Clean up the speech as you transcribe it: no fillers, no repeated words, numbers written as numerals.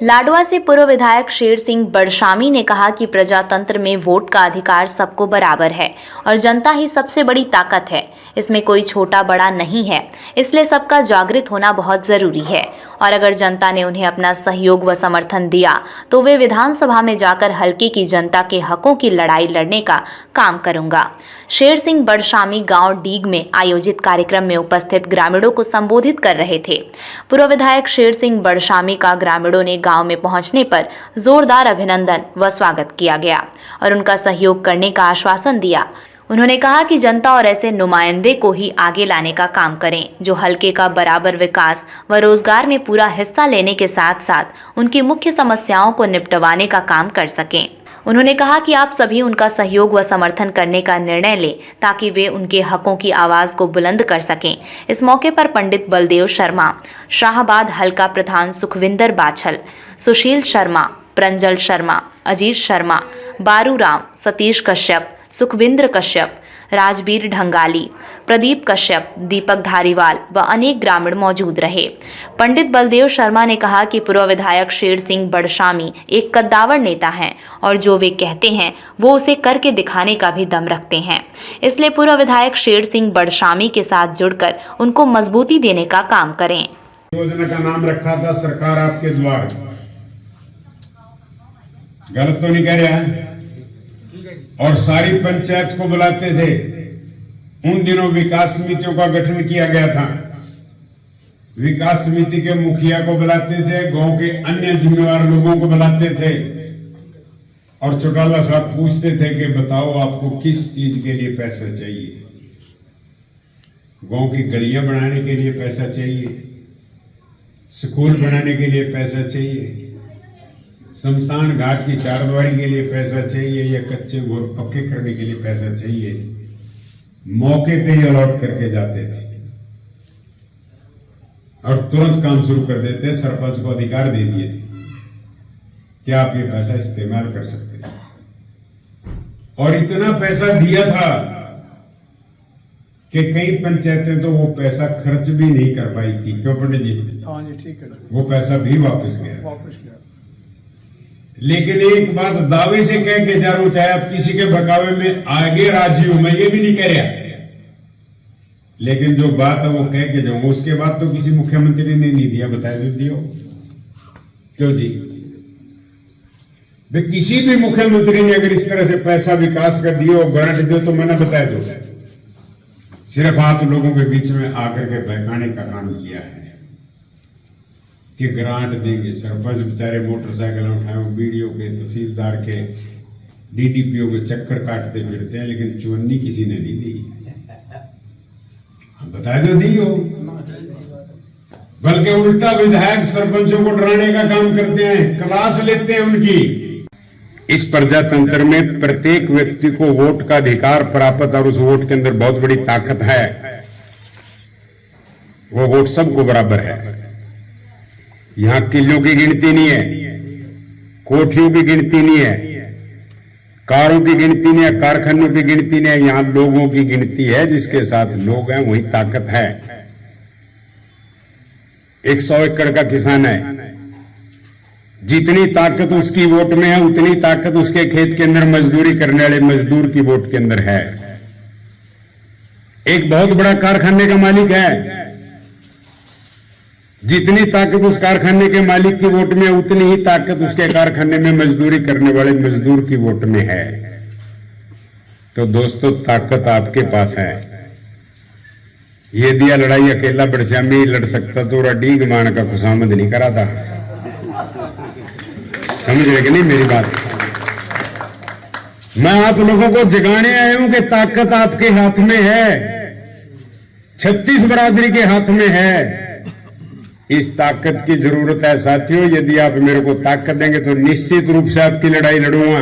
लाडवा से पूर्व विधायक शेर सिंह बड़शामी ने कहा कि प्रजातंत्र में वोट का अधिकार सबको बराबर है और जनता ही सबसे बड़ी ताकत है। इसमें कोई छोटा बड़ा नहीं है, इसलिए सबका जागृत होना बहुत जरूरी है और अगर जनता ने उन्हें अपना सहयोग व समर्थन दिया तो वे विधानसभा में जाकर हल्के की जनता के हकों की लड़ाई लड़ने का काम करूंगा। शेर सिंह बड़शामी गांव डीग में आयोजित कार्यक्रम में उपस्थित ग्रामीणों को संबोधित कर रहे थे। पूर्व विधायक शेर सिंह बड़शामी का ग्रामीणों ने गांव में पहुंचने पर जोरदार अभिनंदन व स्वागत किया गया और उनका सहयोग करने का आश्वासन दिया। उन्होंने कहा कि जनता और ऐसे नुमाइंदे को ही आगे लाने का काम करें जो हल्के का बराबर विकास व रोजगार में पूरा हिस्सा लेने के साथ साथ उनकी मुख्य समस्याओं को निपटवाने का काम कर सकें। उन्होंने कहा कि आप सभी उनका सहयोग व समर्थन करने का निर्णय लें ताकि वे उनके हकों की आवाज़ को बुलंद कर सकें। इस मौके पर पंडित बलदेव शर्मा, शाहबाद हल्का प्रधान सुखविंदर बाछल, सुशील शर्मा, प्रंजल शर्मा, अजीत शर्मा, बारू राम, सतीश कश्यप, सुखविंद्र कश्यप, राजबीर ढंगाली, प्रदीप कश्यप, दीपक धारीवाल व अनेक ग्रामीण मौजूद रहे। पंडित बलदेव शर्मा ने कहा कि पूर्व विधायक शेर सिंह बड़शामी एक कद्दावर नेता हैं और जो वे कहते हैं वो उसे करके दिखाने का भी दम रखते हैं, इसलिए पूर्व विधायक शेर सिंह बड़शामी के साथ जुड़कर उनको मजबूती देने का काम करें। योजना का नाम रखा था सरकार आपके द्वार। गलत तो नहीं कह रहा है? और सारी पंचायत को बुलाते थे। उन दिनों विकास समितियों का गठन किया गया था। विकास समिति के मुखिया को बुलाते थे, गांव के अन्य जिम्मेवार लोगों को बुलाते थे और चौटाला साहब पूछते थे कि बताओ आपको किस चीज के लिए पैसा चाहिए। गांव की गलियां बनाने के लिए पैसा चाहिए, स्कूल बनाने के लिए पैसा चाहिए, शमशान घाट की चारदीवारी के लिए पैसा चाहिए या कच्चे घोर पक्के करने के लिए पैसा चाहिए। मौके पे ही अलॉट करके जाते थे और तुरंत काम शुरू कर देते। सरपंच को अधिकार दे दिए थे कि आप ये पैसा इस्तेमाल कर सकते हैं और इतना पैसा दिया था कि कई पंचायतें तो वो पैसा खर्च भी नहीं कर पाई थी। क्यों पंडित जी? हाँ जी, ठीक है। वो पैसा भी वापस गया। लेकिन एक बात दावे से कह के जा रहा हूं, चाहे आप किसी के बकावे में आगे राजी हो, मैं ये भी नहीं कह रहा, लेकिन जो बात है वो कह के जाऊंगा। उसके बाद तो किसी मुख्यमंत्री ने नहीं दिया, बताया दियो क्यों जी? वे किसी भी मुख्यमंत्री ने अगर इस तरह से पैसा विकास का दियो और ग्रांट दियो तो मैंने बताया दो। सिर्फ आप लोगों के बीच में आकर के बहकाने का काम किया है कि ग्रांट देंगे। सरपंच बेचारे मोटरसाइकिल उठाए, बीडीओ के, तहसीलदार के, डीडीपीओ के चक्कर काटते फिरते हैं, लेकिन चुन्नी किसी ने नहीं दी। बताए तो दी हो, बल्कि उल्टा विधायक सरपंचों को डराने का काम करते हैं, क्लास लेते हैं उनकी। इस प्रजातंत्र में प्रत्येक व्यक्ति को वोट का अधिकार प्राप्त और उस वोट के अंदर बहुत बड़ी ताकत है। वो वोट सबको बराबर है। यहां किलों की गिनती नहीं है, कोठियों की गिनती नहीं है, कारों की गिनती नहीं है, कारखानों की गिनती नहीं है। यहां लोगों की गिनती है। जिसके साथ लोग हैं वही ताकत है। 100 एकड़ का किसान है, जितनी ताकत उसकी वोट में है उतनी ताकत उसके खेत के अंदर मजदूरी करने वाले मजदूर की वोट के अंदर है। एक बहुत बड़ा कारखाने का मालिक है, जितनी ताकत उस कारखाने के मालिक की वोट में उतनी ही ताकत उसके कारखाने में मजदूरी करने वाले मजदूर की वोट में है। तो दोस्तों, ताकत आपके पास है। ये दिया लड़ाई अकेला बड़शामी लड़ सकता तो डीग मान का खुशामद नहीं करा था। समझ रहे कि नहीं मेरी बात? मैं आप लोगों को जगाने आया हूं कि ताकत आपके हाथ में है, 36 बरादरी के हाथ में है। इस ताकत की जरूरत है साथियों। यदि आप मेरे को ताकत देंगे तो निश्चित रूप से आपकी लड़ाई लड़ूंगा।